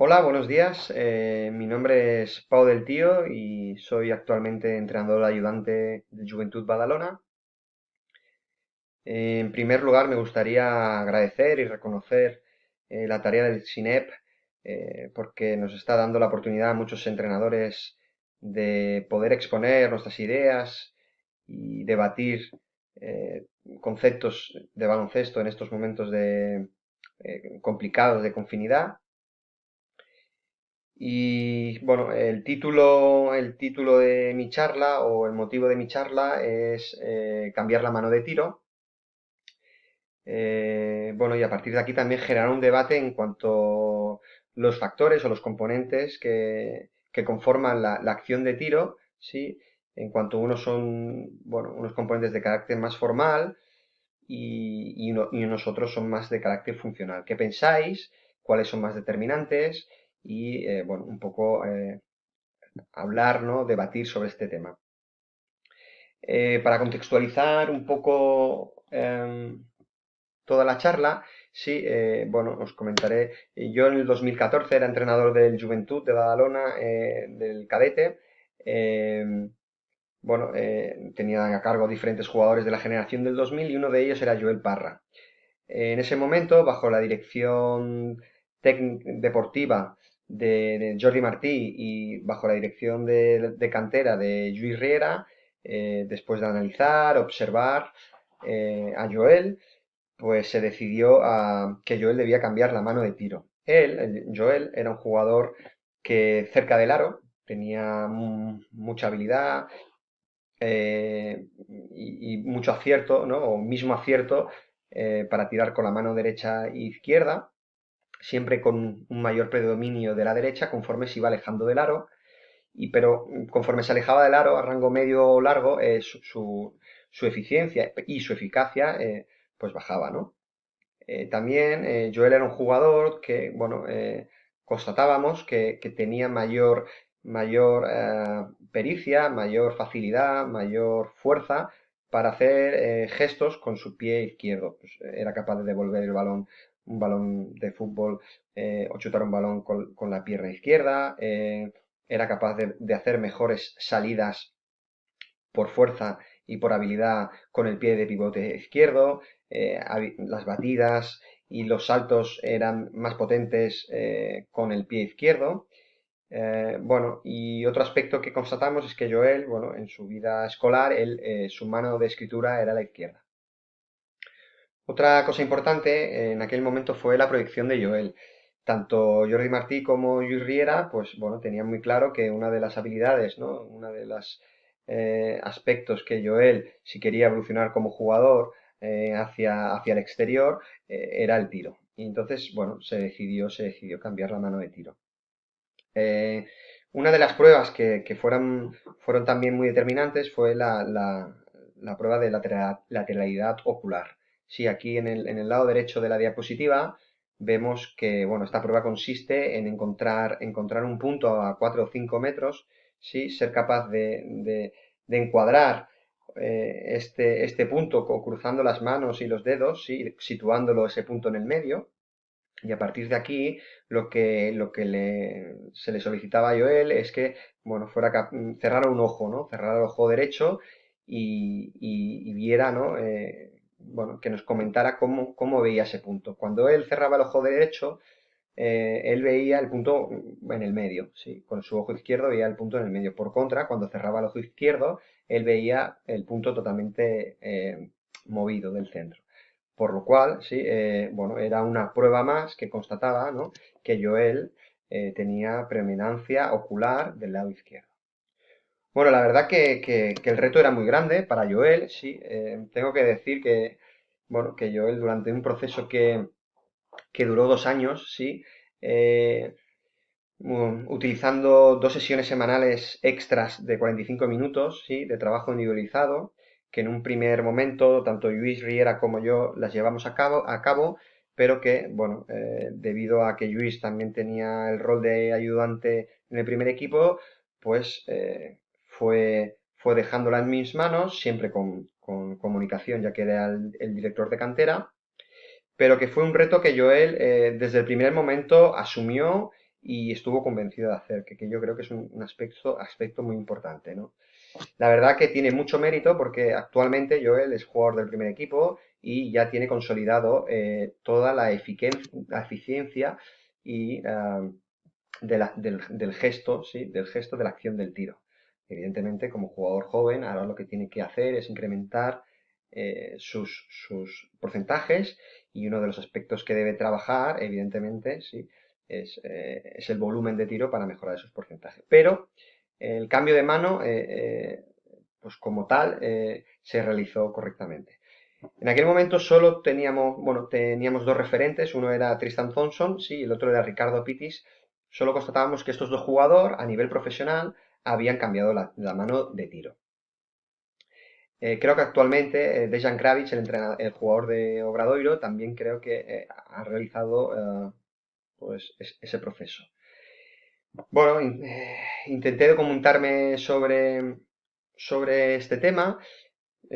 Hola, buenos días. Mi nombre es Pau del Tío y soy actualmente entrenador ayudante del Juventud Badalona. En primer lugar, me gustaría agradecer y reconocer la tarea del SINEP porque nos está dando la oportunidad a muchos entrenadores de poder exponer nuestras ideas y debatir conceptos de baloncesto en estos momentos complicados de confinidad. Y bueno, el título de mi charla o el motivo de mi charla es cambiar la mano de tiro. Bueno, y a partir de aquí también generar un debate en cuanto a los factores o los componentes que conforman la acción de tiro, ¿sí? En cuanto unos son, bueno, unos componentes de carácter más formal y unos otros son más de carácter funcional. ¿Qué pensáis? ¿Cuáles son más determinantes? Y, bueno, un poco hablar, ¿no? Debatir sobre este tema. Para contextualizar un poco toda la charla, sí, bueno, os comentaré. Yo en el 2014 era entrenador del Juventud de Badalona, del cadete. eh, bueno, tenía a cargo diferentes jugadores de la generación del 2000 y uno de ellos era Joel Parra. En ese momento, bajo la dirección deportiva de Jordi Martí y bajo la dirección de cantera de Lluís Riera, después de analizar, observar a Joel, pues se decidió que Joel debía cambiar la mano de tiro. Joel, era un jugador que cerca del aro tenía mucha habilidad, y mucho acierto, ¿no? O mismo acierto para tirar con la mano derecha e izquierda, siempre con un mayor predominio de la derecha conforme se iba alejando del aro, pero conforme se alejaba del aro a rango medio o largo, su eficiencia y su eficacia pues bajaba, ¿no? También Joel era un jugador que, bueno, constatábamos que tenía mayor pericia, mayor facilidad, mayor fuerza para hacer gestos con su pie izquierdo. Pues, era capaz de devolver un balón de fútbol, o chutar un balón con la pierna izquierda. Era capaz de hacer mejores salidas por fuerza y por habilidad con el pie de pivote izquierdo. Las batidas y los saltos eran más potentes con el pie izquierdo. Bueno, y otro aspecto que constatamos es que Joel, bueno, en su vida escolar, su mano de escritura era la izquierda. Otra cosa importante en aquel momento fue la proyección de Joel. Tanto Jordi Martí como Lluís Riera, pues bueno, tenían muy claro que una de las habilidades, ¿no? Una de los aspectos que Joel, si quería evolucionar como jugador hacia el exterior, era el tiro. Y entonces, bueno, se decidió cambiar la mano de tiro. Eh, una de las pruebas que fueron también muy determinantes fue la prueba de lateralidad ocular. Sí, aquí en el lado derecho de la diapositiva vemos que, bueno, esta prueba consiste en encontrar un punto a 4 o 5 metros, sí, ser capaz de encuadrar este punto cruzando las manos y los dedos, sí, situándolo ese punto en el medio, y a partir de aquí, se le solicitaba a Joel es que, bueno, cerrara un ojo, ¿no? Cerrara el ojo derecho y viera, ¿no? Bueno, que nos comentara cómo veía ese punto. Cuando él cerraba el ojo derecho, él veía el punto en el medio, ¿sí? Con su ojo izquierdo veía el punto en el medio. Por contra, cuando cerraba el ojo izquierdo, él veía el punto totalmente movido del centro. Por lo cual, sí, bueno, era una prueba más que constataba, ¿no? Que Joel tenía predominancia ocular del lado izquierdo. Bueno, la verdad que el reto era muy grande para Joel, sí. Tengo que decir que, bueno, que Joel durante un proceso que duró 2 años, sí, eh, utilizando 2 sesiones semanales extras de 45 minutos, ¿sí? De trabajo individualizado, que en un primer momento tanto Luis Riera como yo las llevamos a cabo, pero que, bueno, debido a que Luis también tenía el rol de ayudante en el primer equipo, pues fue dejándola en mis manos, siempre con comunicación, ya que era el director de cantera, pero que fue un reto que Joel desde el primer momento asumió y estuvo convencido de hacer, que yo creo que es un aspecto muy importante, ¿no? La verdad que tiene mucho mérito porque actualmente Joel es jugador del primer equipo y ya tiene consolidado toda la eficiencia y del gesto, ¿sí? Del gesto de la acción del tiro. Evidentemente, como jugador joven, ahora lo que tiene que hacer es incrementar sus porcentajes, y uno de los aspectos que debe trabajar, evidentemente, ¿sí? Es el volumen de tiro para mejorar esos porcentajes. Pero el cambio de mano, pues como tal, se realizó correctamente. En aquel momento solo teníamos dos referentes, uno era Tristan Thompson, sí, y el otro era Ricardo Pitis. Solo constatábamos que estos dos jugadores, a nivel profesional, habían cambiado la mano de tiro. Creo que actualmente Dejan Kravic, el jugador de Obradoiro, también creo que ha realizado pues ese proceso. Bueno, intenté documentarme sobre este tema,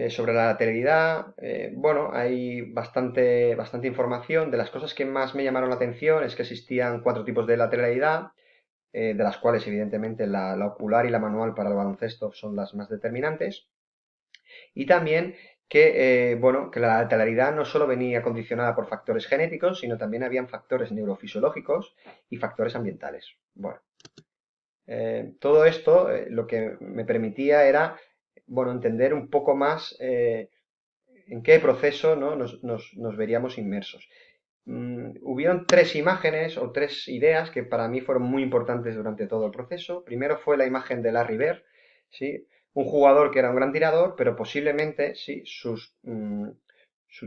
sobre la lateralidad. Bueno, hay bastante información. De las cosas que más me llamaron la atención es que existían 4 tipos de lateralidad, de las cuales evidentemente la ocular y la manual para el baloncesto son las más determinantes. Y también bueno, que la lateralidad no solo venía condicionada por factores genéticos, sino también habían factores neurofisiológicos y factores ambientales. Bueno, todo esto lo que me permitía era, bueno, entender un poco más en qué proceso, ¿no? nos veríamos inmersos. Hubieron 3 imágenes o 3 ideas que para mí fueron muy importantes durante todo el proceso. Primero fue la imagen de Larry Bird, ¿sí? Un jugador que era un gran tirador, pero posiblemente ¿sí? Su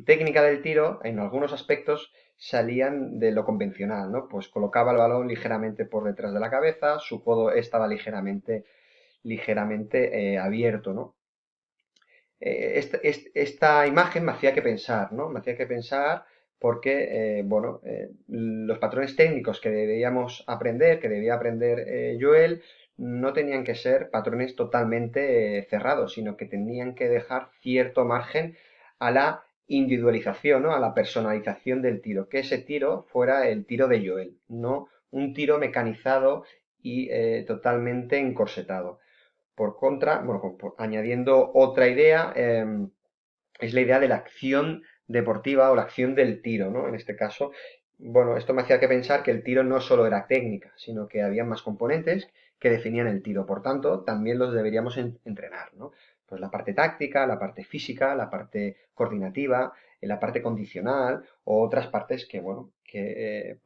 técnica del tiro en algunos aspectos salían de lo convencional, ¿no? Pues colocaba el balón ligeramente por detrás de la cabeza, su codo estaba ligeramente abierto, ¿no? Esta imagen me hacía que pensar, ¿no? Me hacía que pensar porque, bueno, los patrones técnicos que debíamos aprender, que debía aprender Joel, no tenían que ser patrones totalmente cerrados, sino que tenían que dejar cierto margen a la individualización, ¿no? A la personalización del tiro, que ese tiro fuera el tiro de Joel, no un tiro mecanizado y totalmente encorsetado. Por contra, bueno, añadiendo otra idea, es la idea de la acción deportiva o la acción del tiro, ¿no? En este caso, bueno, esto me hacía que pensar que el tiro no solo era técnica, sino que había más componentes que definían el tiro. Por tanto, también los deberíamos entrenar, ¿no? Pues la parte táctica, la parte física, la parte coordinativa, la parte condicional o otras partes que, bueno, que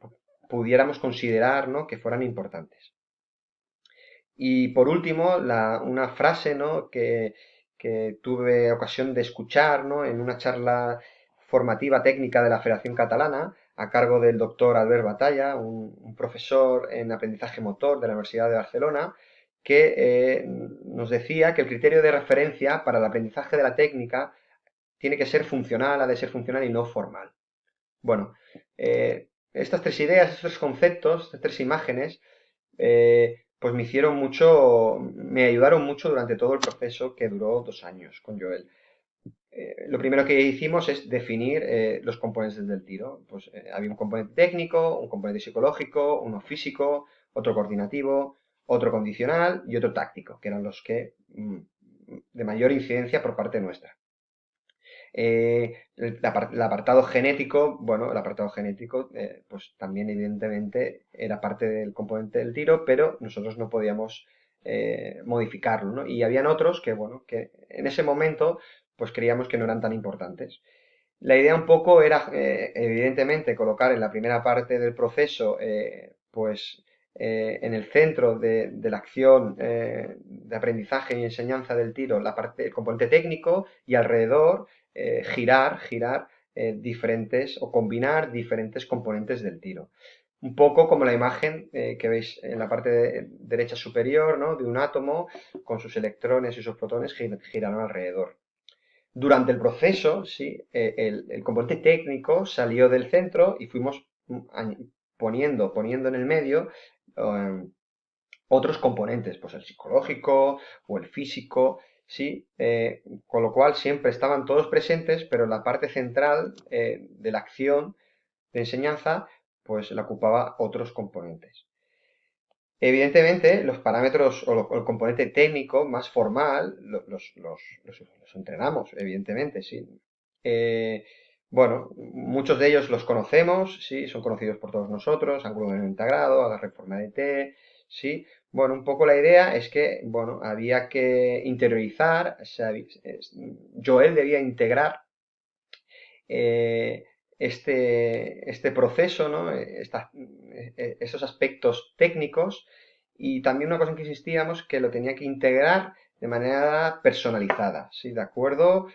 pudiéramos considerar, ¿no? Que fueran importantes. Y por último, una frase, ¿no? que tuve ocasión de escuchar, ¿no? En una charla formativa técnica de la Federación Catalana a cargo del doctor Albert Batalla, un profesor en aprendizaje motor de la Universidad de Barcelona, que nos decía que el criterio de referencia para el aprendizaje de la técnica tiene que ser funcional, ha de ser funcional y no formal. Bueno, estas 3 ideas, estos 3 conceptos, estas 3 imágenes, pues me ayudaron mucho durante todo el proceso que duró 2 años con Joel. Lo primero que hicimos es definir los componentes del tiro. Pues había un componente técnico, un componente psicológico, uno físico, otro coordinativo, otro condicional y otro táctico, que eran los que de mayor incidencia por parte nuestra. El apartado genético, bueno, el apartado genético, pues también evidentemente era parte del componente del tiro, pero nosotros no podíamos modificarlo, ¿no? Y habían otros que, bueno, que en ese momento, pues creíamos que no eran tan importantes. La idea un poco era, evidentemente, colocar en la primera parte del proceso, pues, en el centro de la acción de aprendizaje y enseñanza del tiro, el componente técnico y alrededor girar diferentes o combinar diferentes componentes del tiro. Un poco como la imagen que veis en la parte derecha superior, ¿no? De un átomo con sus electrones y sus protones girando alrededor. Durante el proceso, sí, el componente técnico salió del centro y fuimos poniendo en el medio eh, otros componentes, pues el psicológico o el físico, sí, con lo cual siempre estaban todos presentes, pero la parte central de la acción de enseñanza, pues la ocupaba otros componentes. Evidentemente, los parámetros o el componente técnico más formal los entrenamos, evidentemente, sí. Eh, bueno, muchos de ellos los conocemos, sí, son conocidos por todos nosotros, ángulo medio integrado, agarre forma de T, sí. Bueno, un poco la idea es que, bueno, había que interiorizar, Joel debía integrar eh, este proceso, ¿no? Esos aspectos técnicos y también una cosa en que insistíamos que lo tenía que integrar de manera personalizada, ¿sí? De acuerdo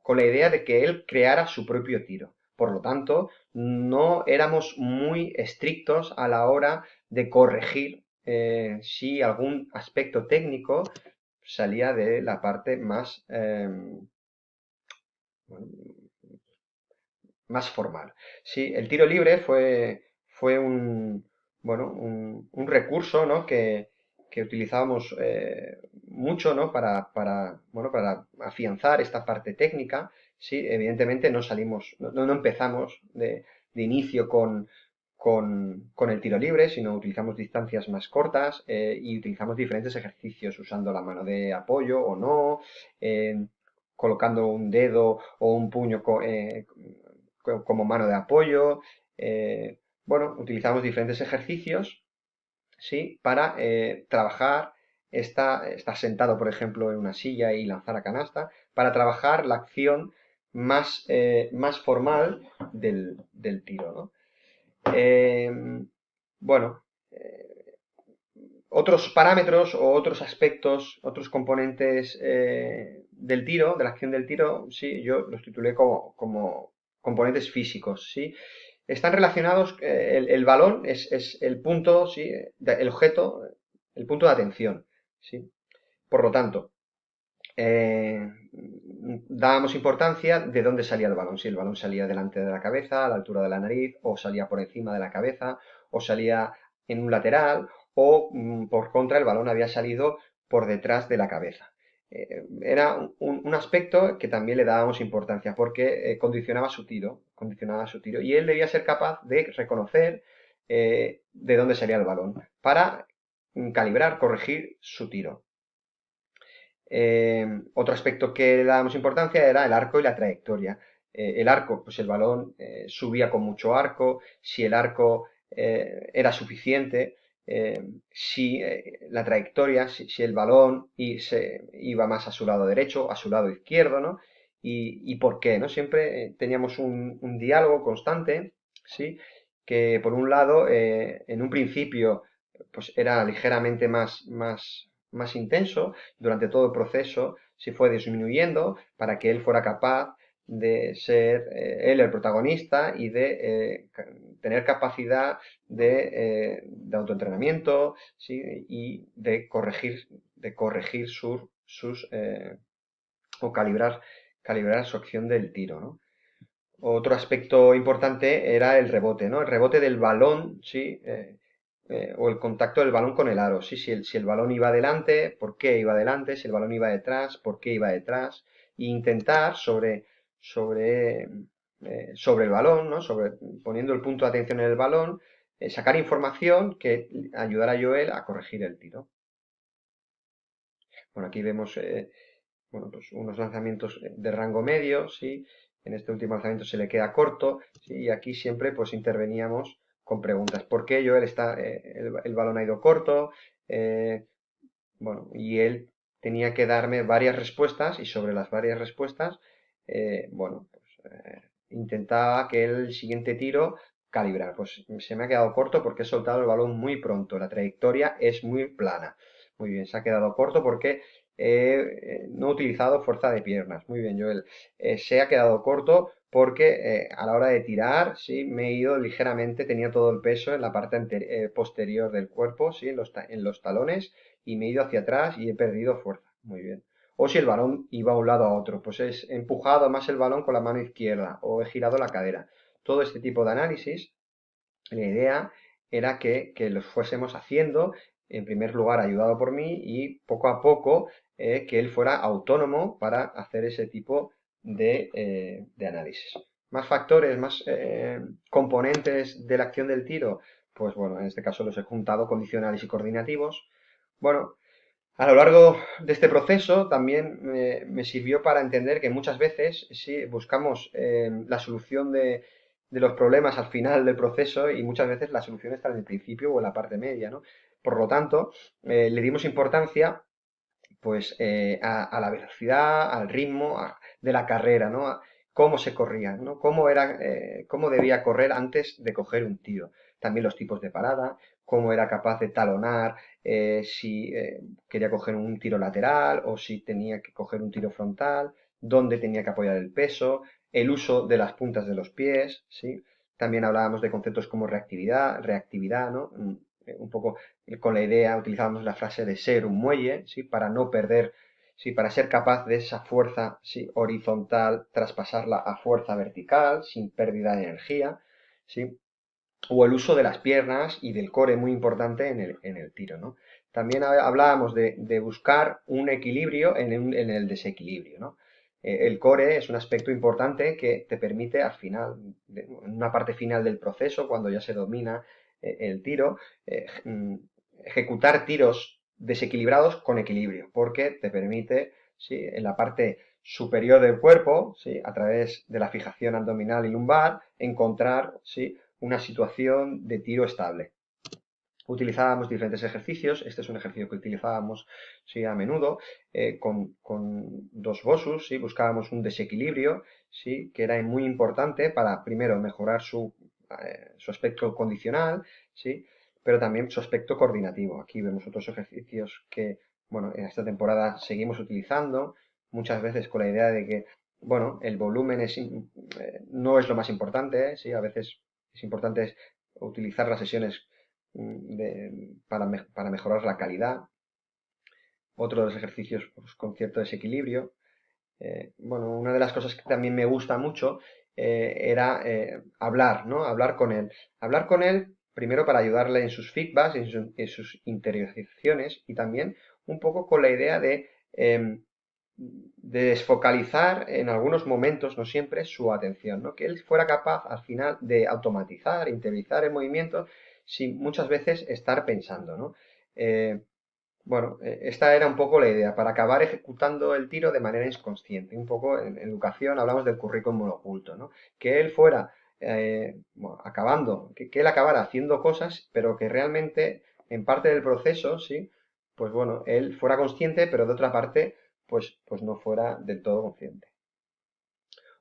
con la idea de que él creara su propio tiro. Por lo tanto, no éramos muy estrictos a la hora de corregir si algún aspecto técnico salía de la parte bueno, más formal. Sí, el tiro libre fue bueno, un recurso, ¿no? que utilizábamos mucho, ¿no? Bueno, para afianzar esta parte técnica. Sí, evidentemente no salimos, no empezamos de inicio con el tiro libre, sino utilizamos distancias más cortas y utilizamos diferentes ejercicios usando la mano de apoyo o no, eh, colocando un dedo o un puño como mano de apoyo. Bueno, utilizamos diferentes ejercicios, ¿sí? Para trabajar, está sentado, por ejemplo, en una silla y lanzar a canasta, para trabajar la acción más formal del tiro, ¿no? Eh, bueno, otros parámetros o otros aspectos, otros componentes del tiro, de la acción del tiro, sí, yo los titulé como componentes físicos, sí. Están relacionados, el balón es el punto, sí, el objeto, el punto de atención, sí. Por lo tanto, dábamos importancia de dónde salía el balón, si el balón salía delante de la cabeza, a la altura de la nariz, o salía por encima de la cabeza, o salía en un lateral, o por contra el balón había salido por detrás de la cabeza. Era un aspecto que también le dábamos importancia porque condicionaba su tiro, y él debía ser capaz de reconocer de dónde salía el balón para calibrar, corregir su tiro. Otro aspecto que le dábamos importancia era el arco y la trayectoria. El arco, pues el balón subía con mucho arco, si el arco era suficiente, si la trayectoria, si el balón se iba más a su lado derecho, a su lado izquierdo, ¿no? Y por qué, ¿no? Siempre teníamos un diálogo constante, ¿sí? Que por un lado, en un principio, pues era ligeramente más intenso, durante todo el proceso se fue disminuyendo para que él fuera capaz de ser él el protagonista y de tener capacidad de autoentrenamiento, ¿sí? Y de corregir o calibrar su acción del tiro, ¿no? Otro aspecto importante era el rebote, ¿no? El rebote del balón, ¿sí? O el contacto del balón con el aro. Sí, si el balón iba adelante, ¿por qué iba adelante? Si el balón iba detrás, ¿por qué iba detrás? E intentar sobre el balón, ¿no? Poniendo el punto de atención en el balón, sacar información que ayudara a Joel a corregir el tiro. Bueno, aquí vemos bueno, pues unos lanzamientos de rango medio, ¿sí? En este último lanzamiento se le queda corto, ¿sí? Y aquí siempre pues interveníamos con preguntas. ¿Por qué Joel el balón ha ido corto? Eh, bueno, y él tenía que darme varias respuestas y sobre las varias respuestas, bueno, pues intentaba que el siguiente tiro calibrar. Pues se me ha quedado corto porque he soltado el balón muy pronto, la trayectoria es muy plana. Muy bien, se ha quedado corto porque no he utilizado fuerza de piernas. Muy bien, Joel. Se ha quedado corto porque a la hora de tirar, sí, me he ido ligeramente, tenía todo el peso en la parte posterior del cuerpo, sí, en los talones, y me he ido hacia atrás y he perdido fuerza. Muy bien. O si el balón iba a un lado a otro, pues he empujado más el balón con la mano izquierda o he girado la cadera. Todo este tipo de análisis, la idea era que los fuésemos haciendo, en primer lugar ayudado por mí y poco a poco que él fuera autónomo para hacer ese tipo de análisis. Más factores, más componentes de la acción del tiro, pues bueno, en este caso los he juntado condicionales y coordinativos. Bueno, a lo largo de este proceso también me sirvió para entender que muchas veces sí buscamos la solución de los problemas al final del proceso y muchas veces la solución está en el principio o en la parte media, ¿no? Por lo tanto, le dimos importancia pues a la velocidad, al ritmo de la carrera, ¿no? A cómo se corría, ¿no? Cómo debía correr antes de coger un tiro. También los tipos de parada, cómo era capaz de talonar, si quería coger un tiro lateral o si tenía que coger un tiro frontal, dónde tenía que apoyar el peso, el uso de las puntas de los pies, ¿sí? También hablábamos de conceptos como reactividad, ¿no? Un poco con la idea, utilizábamos la frase de ser un muelle, ¿sí? Para no perder, ¿sí? Para ser capaz de esa fuerza, ¿sí? Horizontal, traspasarla a fuerza vertical, sin pérdida de energía, ¿sí? O el uso de las piernas y del core, muy importante en el tiro, ¿no? También hablábamos de buscar un equilibrio en el desequilibrio, ¿no? El core es un aspecto importante que te permite al final, en una parte final del proceso, cuando ya se domina el tiro, ejecutar tiros desequilibrados con equilibrio, porque te permite, ¿sí? En la parte superior del cuerpo, ¿sí? A través de la fijación abdominal y lumbar, encontrar, ¿sí? Una situación de tiro estable. Utilizábamos diferentes ejercicios, este es un ejercicio que utilizábamos, sí, a menudo, con dos bosus, ¿sí? Buscábamos un desequilibrio, ¿sí? Que era muy importante para, primero, mejorar su aspecto condicional, ¿sí? Pero también su aspecto coordinativo. Aquí vemos otros ejercicios que, bueno, en esta temporada seguimos utilizando, muchas veces con la idea de que, bueno, el volumen no es lo más importante, ¿sí? A veces es importante utilizar las sesiones para mejorar la calidad. Otro de los ejercicios pues, con cierto desequilibrio. Bueno, una de las cosas que también me gusta mucho era hablar, ¿no? Hablar con él. Hablar con él primero para ayudarle en sus feedbacks, en sus interiorizaciones y también un poco con la idea de desfocalizar en algunos momentos, no siempre, su atención, ¿no? Que él fuera capaz al final de automatizar, interiorizar el movimiento sin muchas veces estar pensando, ¿no? Eh, bueno, esta era un poco la idea, para acabar ejecutando el tiro de manera inconsciente. Un poco en educación hablamos del currículum oculto, ¿no? Que él fuera bueno, que él acabara haciendo cosas, pero que realmente en parte del proceso, sí, pues bueno, él fuera consciente, pero de otra parte, pues no fuera del todo consciente.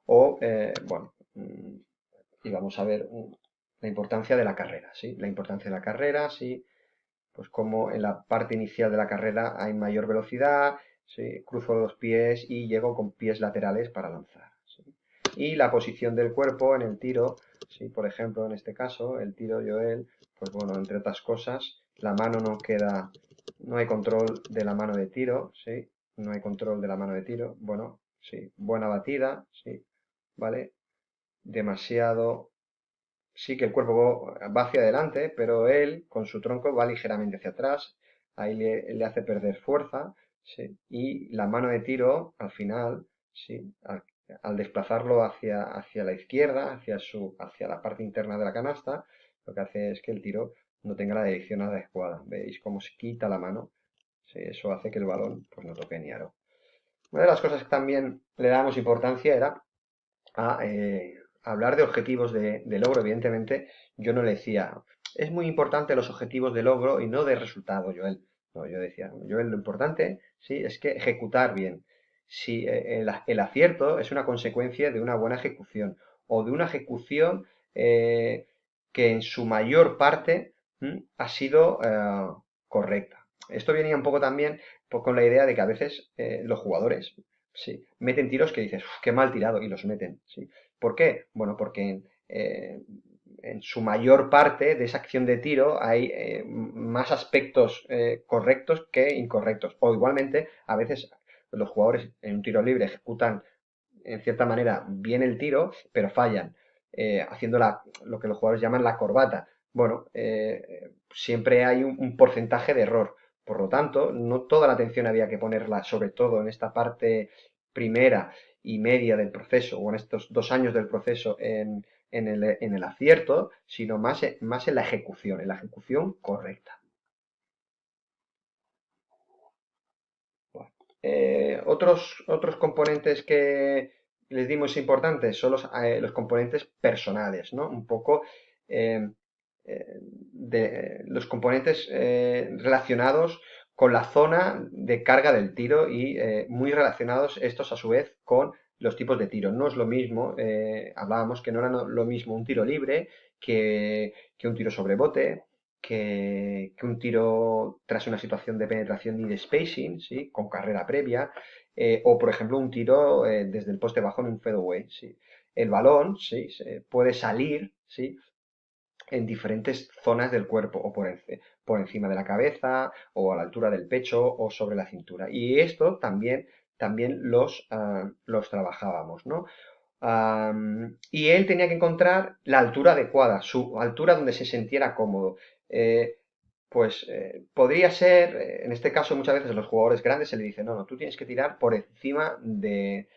O, bueno, y vamos a ver la importancia de la carrera, ¿sí? La importancia de la carrera, sí, pues como en la parte inicial de la carrera hay mayor velocidad, ¿sí? Cruzo los pies y llego con pies laterales para lanzar, ¿sí? Y la posición del cuerpo en el tiro, ¿sí? Por ejemplo, en este caso, el tiro Joel, pues bueno, entre otras cosas, la mano no queda, no hay control de la mano de tiro, ¿sí? No hay control de la mano de tiro, bueno, sí, buena batida, ¿sí? ¿Vale? Demasiado sí que el cuerpo va hacia adelante, pero él con su tronco va ligeramente hacia atrás, ahí le hace perder fuerza, ¿sí? Y la mano de tiro, al final, ¿sí? Al desplazarlo hacia la izquierda, hacia la parte interna de la canasta, lo que hace es que el tiro no tenga la dirección adecuada. ¿Veis cómo se quita la mano? Sí, eso hace que el balón pues, no toque ni aro. Una de las cosas que también le damos importancia era hablar de objetivos de logro, evidentemente, yo no le decía, es muy importante los objetivos de logro y no de resultado, Joel. No, yo decía, Joel, lo importante, sí, es que ejecutar bien. Si el acierto es una consecuencia de una buena ejecución o de una ejecución que en su mayor parte ha sido correcta. Esto venía un poco también pues, con la idea de que a veces los jugadores sí, meten tiros que dices, qué mal tirado, y los meten, ¿sí? ¿Por qué? Bueno, porque en su mayor parte de esa acción de tiro hay más aspectos correctos que incorrectos. O igualmente, a veces los jugadores en un tiro libre ejecutan en cierta manera bien el tiro, pero fallan, haciendo lo que los jugadores llaman la corbata. Bueno, siempre hay un porcentaje de error. Por lo tanto, no toda la atención había que ponerla, sobre todo en esta parte primera y media del proceso, o en estos 2 años del proceso, en el acierto, sino más en la ejecución correcta. Otros componentes que les dimos importantes son los componentes personales, ¿no? Un poco eh, de los componentes relacionados con la zona de carga del tiro y muy relacionados estos a su vez con los tipos de tiro. No es lo mismo, hablábamos que no era lo mismo un tiro libre que un tiro sobre bote, que un tiro tras una situación de penetración y de spacing, ¿sí? Con carrera previa, o por ejemplo un tiro desde el poste bajo en un fadeaway, ¿sí? El balón, ¿sí? Puede salir, ¿sí? En diferentes zonas del cuerpo, o por encima de la cabeza, o a la altura del pecho, o sobre la cintura. Y esto también los trabajábamos, ¿no? Y él tenía que encontrar la altura adecuada, su altura donde se sintiera cómodo. Eh, podría ser, en este caso muchas veces a los jugadores grandes se le dice, no, no, tú tienes que tirar por encima del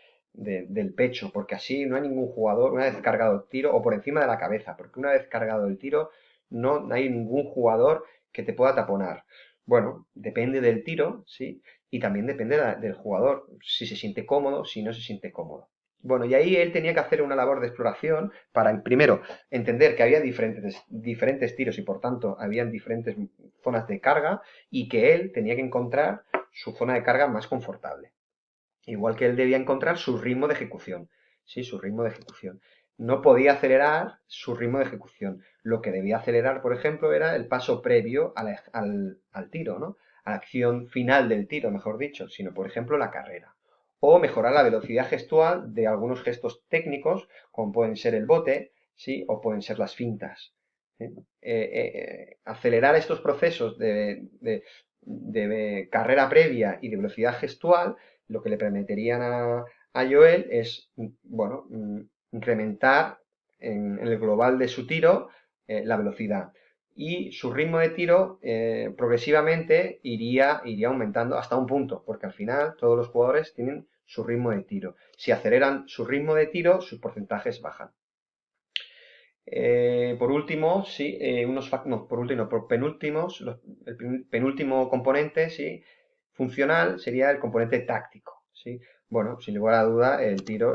pecho, porque así no hay ningún jugador, una vez cargado el tiro, o por encima de la cabeza, porque una vez cargado el tiro no hay ningún jugador que te pueda taponar. Bueno, depende del tiro, ¿sí? Y también depende del jugador, si se siente cómodo, si no se siente cómodo. Bueno, y ahí él tenía que hacer una labor de exploración para, primero, entender que había diferentes tiros y por tanto habían diferentes zonas de carga y que él tenía que encontrar su zona de carga más confortable. Igual que él debía encontrar su ritmo de ejecución. Sí, su ritmo de ejecución. No podía acelerar su ritmo de ejecución. Lo que debía acelerar, por ejemplo, era el paso previo al tiro, ¿no? A la acción final del tiro, mejor dicho, sino, por ejemplo, la carrera. O mejorar la velocidad gestual de algunos gestos técnicos, como pueden ser el bote, ¿sí? O pueden ser las fintas. ¿Sí? Acelerar estos procesos de carrera previa y de velocidad gestual lo que le permitirían a Joel es, bueno, incrementar en el global de su tiro la velocidad. Y su ritmo de tiro progresivamente iría aumentando hasta un punto, porque al final todos los jugadores tienen su ritmo de tiro. Si aceleran su ritmo de tiro, sus porcentajes bajan. Por último, sí, no, por último, por penúltimos, el penúltimo componente, sí, funcional sería el componente táctico, sí. Bueno, sin lugar a duda, el tiro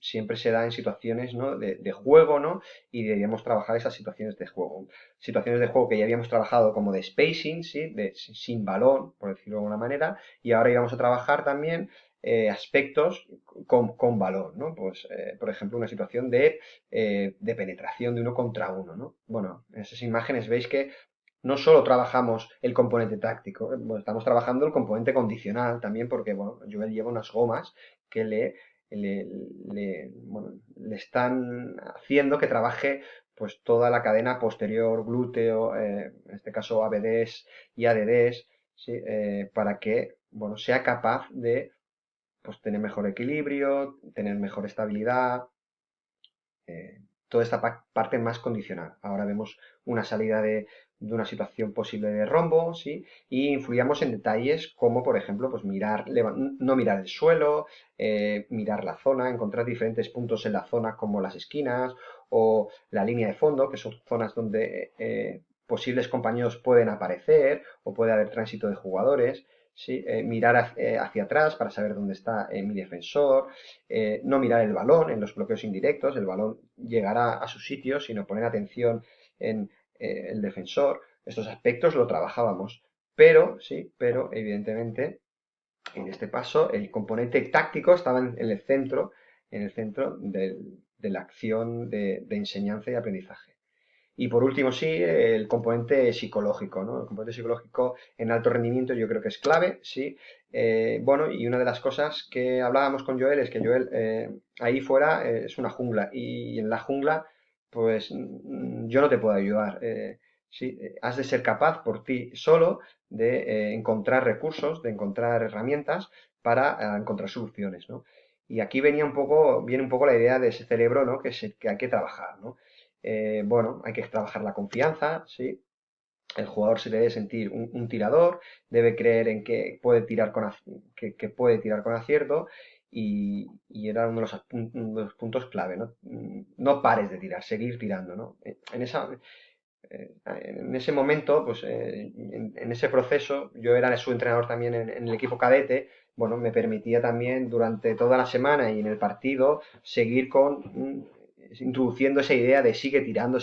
siempre se da en situaciones, ¿no? de juego, ¿no? Y deberíamos trabajar esas situaciones de juego. Situaciones de juego que ya habíamos trabajado como de spacing, ¿sí? Sin balón, por decirlo de alguna manera, y ahora íbamos a trabajar también aspectos con balón, ¿no? Pues, por ejemplo, una situación de penetración de uno contra uno, ¿no? Bueno, en esas imágenes veis que no solo trabajamos el componente táctico, bueno, estamos trabajando el componente condicional también porque, bueno, Joel lleva unas gomas que le están haciendo que trabaje pues toda la cadena posterior, glúteo, en este caso ABDs y ADDs, ¿sí? Para que, bueno, sea capaz de pues, tener mejor equilibrio, tener mejor estabilidad, toda esta parte más condicional. Ahora vemos una salida de una situación posible de rombo, ¿sí? Y influíamos en detalles como, por ejemplo, pues no mirar el suelo, mirar la zona, encontrar diferentes puntos en la zona como las esquinas o la línea de fondo, que son zonas donde posibles compañeros pueden aparecer o puede haber tránsito de jugadores. ¿Sí? Mirar hacia atrás para saber dónde está mi defensor, no mirar el balón en los bloqueos indirectos, el balón llegará a su sitio, sino poner atención en el defensor. Estos aspectos lo trabajábamos, pero, sí, pero evidentemente en este paso el componente táctico estaba en el centro de la acción de enseñanza y aprendizaje. Y por último, sí, el componente psicológico, ¿no? El componente psicológico en alto rendimiento yo creo que es clave, sí. Bueno, y una de las cosas que hablábamos con Joel es que Joel ahí fuera es una jungla y en la jungla, pues yo no te puedo ayudar. Sí, has de ser capaz por ti solo de encontrar recursos, de encontrar herramientas para encontrar soluciones, ¿no? Y aquí viene un poco la idea de ese cerebro, ¿no? Que hay que trabajar, ¿no? Bueno, hay que trabajar la confianza, ¿sí? El jugador se debe sentir un tirador, debe creer en que puede tirar que puede tirar con acierto y era uno de los puntos clave, ¿no? No pares de tirar, seguir tirando, ¿no? En ese momento, pues en ese proceso, yo era su entrenador también en el equipo cadete, bueno, me permitía también durante toda la semana y en el partido seguir introduciendo esa idea de sigue tirando.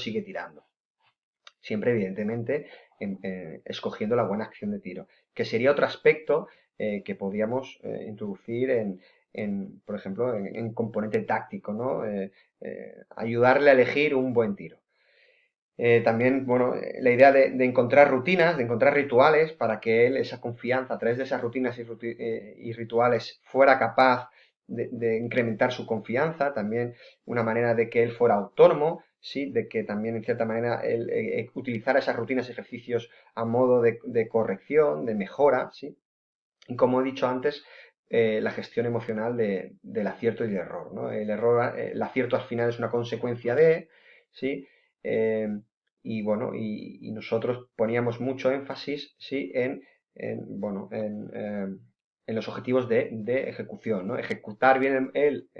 Siempre, evidentemente, escogiendo la buena acción de tiro, que sería otro aspecto que podíamos introducir por ejemplo, componente táctico, ¿no? Ayudarle a elegir un buen tiro. También, bueno, la idea de encontrar rutinas, de encontrar rituales para que él, esa confianza, a través de esas rutinas y rituales, fuera capaz de incrementar su confianza. También una manera de que él fuera autónomo, ¿sí? De que también, en cierta manera, él utilizara esas rutinas y ejercicios a modo de corrección, de mejora, ¿sí? Y como he dicho antes, la gestión emocional del acierto y del error, ¿no? El acierto al final es una consecuencia de, ¿sí? Eh, y bueno, y nosotros poníamos mucho énfasis, ¿sí? Bueno, en los objetivos de ejecución, ¿no? Ejecutar bien el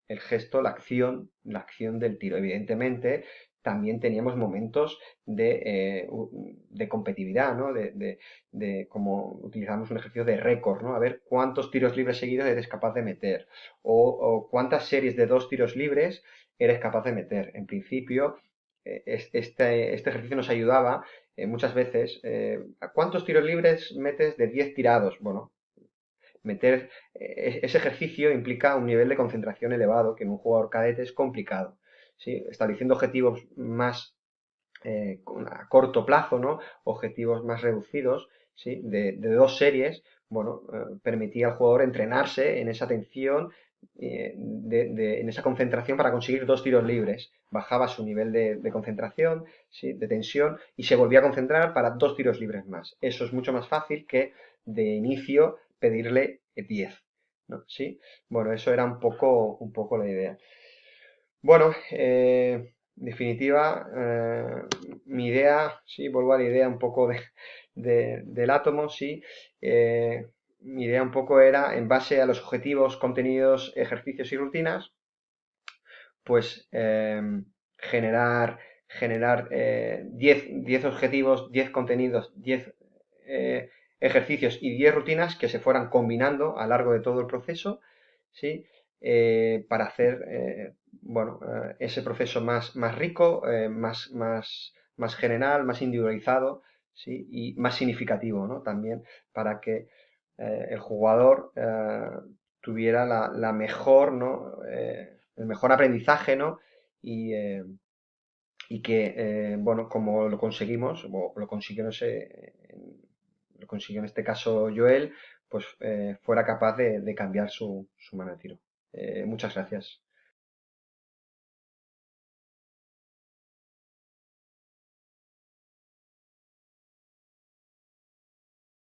gesto, la acción del tiro. Evidentemente, también teníamos momentos de competitividad, ¿no? De como utilizamos un ejercicio de récord, ¿no? A ver cuántos tiros libres seguidos eres capaz de meter o cuántas series de 2 tiros libres eres capaz de meter. En principio, este ejercicio nos ayudaba muchas veces. ¿A cuántos tiros libres metes de 10 tirados? Bueno, meter ese ejercicio implica un nivel de concentración elevado que en un jugador cadete es complicado. ¿Sí? Estableciendo objetivos más a corto plazo, ¿no? Objetivos más reducidos, ¿sí? De 2 series, bueno, permitía al jugador entrenarse en esa atención, en esa concentración para conseguir 2 tiros libres. Bajaba su nivel de concentración, ¿sí? De tensión y se volvía a concentrar para 2 tiros libres más. Eso es mucho más fácil que de inicio pedirle 10, ¿no? ¿Sí? Bueno, eso era un poco la idea. Bueno, en definitiva, mi idea, sí, vuelvo a la idea un poco del átomo, sí. Mi idea un poco era, en base a los objetivos, contenidos, ejercicios y rutinas, pues generar 10 objetivos, 10 contenidos, 10 ejercicios y 10 rutinas que se fueran combinando a lo largo de todo el proceso, ¿sí? Para hacer bueno, ese proceso más rico, más general, más individualizado, ¿sí? Y más significativo, ¿no? También para que el jugador tuviera la mejor, ¿no? El mejor aprendizaje, ¿no? Y, eh, y que, bueno, como lo conseguimos, o lo consiguió, no sé, lo consiguió en este caso Joel, pues fuera capaz de cambiar su mano de tiro. Muchas gracias.